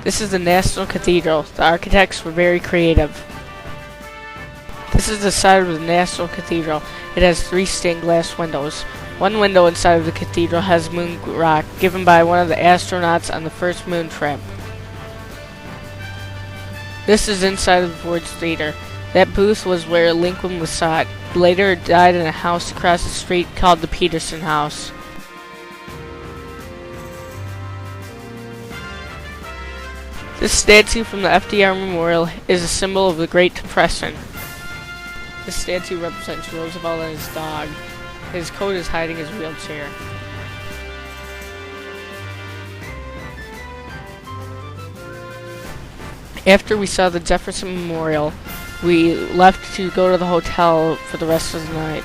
This is the National Cathedral. The architects were very creative. This is the side of the National Cathedral. It has 3 stained glass windows. One window inside of the cathedral has moon rock given by one of the astronauts on the first moon trip. This is inside of the Ford's Theater. That booth was where Lincoln was shot. He later died in a house across the street called the Peterson House. This statue from the FDR Memorial is a symbol of the Great Depression. This statue represents Roosevelt and his dog. His coat is hiding his wheelchair. After we saw the Jefferson Memorial, we left to go to the hotel for the rest of the night.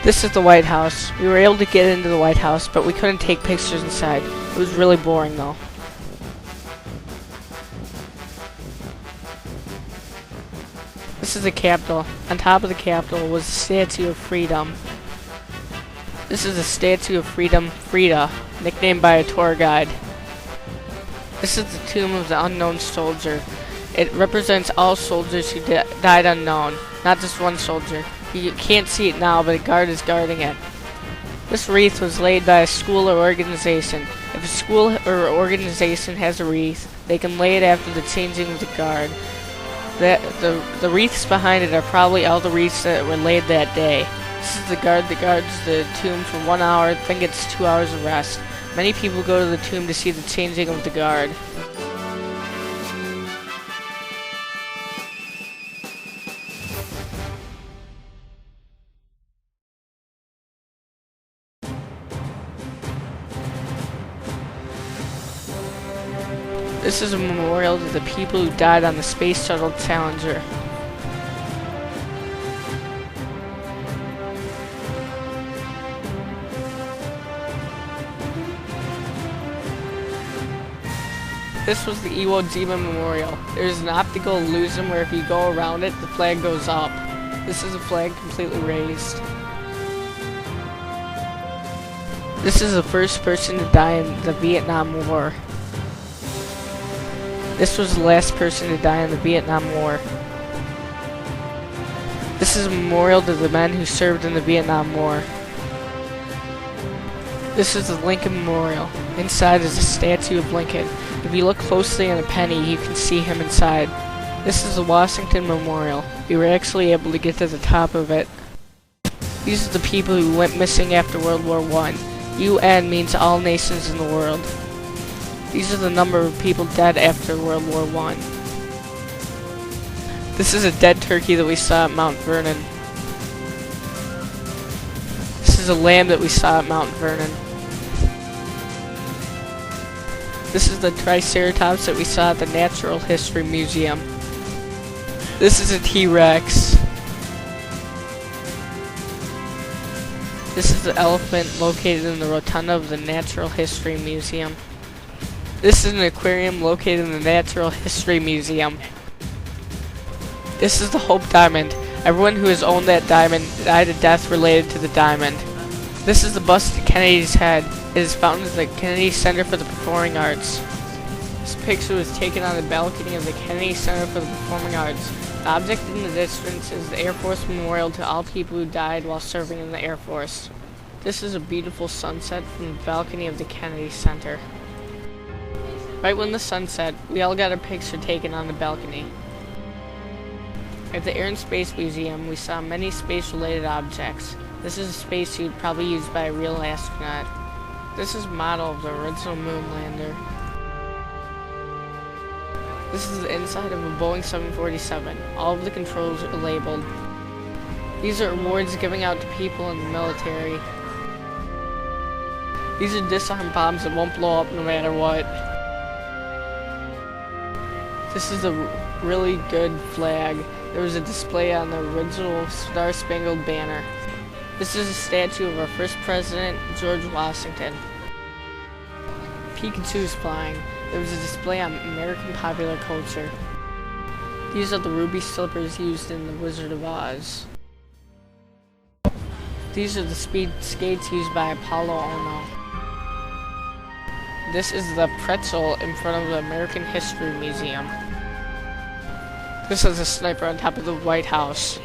This is the White House. We were able to get into the White House, but we couldn't take pictures inside. It was really boring though. This is the Capitol. On top of the Capitol was the Statue of Freedom. This is the Statue of Freedom, Frida, nicknamed by a tour guide. This is the Tomb of the Unknown Soldier. It represents all soldiers who died unknown, not just one soldier. You can't see it now, but a guard is guarding it. This wreath was laid by a school or organization. If a school or organization has a wreath, they can lay it after the changing of the guard. The wreaths behind it are probably all the wreaths that were laid that day. This is the guard that guards the tomb for 1 hour, then gets 2 hours of rest. Many people go to the tomb to see the changing of the guard. This is a memorial to the people who died on the Space Shuttle Challenger. This was the Iwo Jima Memorial. There's an optical illusion where if you go around it, the flag goes up. This is a flag completely raised. This is the first person to die in the Vietnam War. This was the last person to die in the Vietnam War. This is a memorial to the men who served in the Vietnam War. This is the Lincoln Memorial. Inside is a statue of Lincoln. If you look closely on a penny, you can see him inside. This is the Washington Memorial. We were actually able to get to the top of it. These are the people who went missing after World War I. UN means all nations in the world. These are the number of people dead after World War I. This is a dead turkey that we saw at Mount Vernon. This is a lamb that we saw at Mount Vernon. This is the Triceratops that we saw at the Natural History Museum. This is a T-Rex. This is the elephant located in the rotunda of the Natural History Museum. This is an aquarium located in the Natural History Museum. This is the Hope Diamond. Everyone who has owned that diamond died a death related to the diamond. This is the bust of Kennedy's head. It is found at the Kennedy Center for the Performing Arts. This picture was taken on the balcony of the Kennedy Center for the Performing Arts. The object in the distance is the Air Force Memorial to all people who died while serving in the Air Force. This is a beautiful sunset from the balcony of the Kennedy Center. Right when the sun set, we all got a picture taken on the balcony. At the Air and Space Museum, we saw many space-related objects. This is a spacesuit probably used by a real astronaut. This is a model of the original moon lander. This is the inside of a Boeing 747. All of the controls are labeled. These are awards giving out to people in the military. These are disarm bombs that won't blow up no matter what. This is a really good flag. There was a display on the original Star-Spangled Banner. This is a statue of our first president, George Washington. Pikachu is flying. There was a display on American popular culture. These are the ruby slippers used in The Wizard of Oz. These are the speed skates used by Apollo Ono. This is the pretzel in front of the American History Museum. This is a sniper on top of the White House.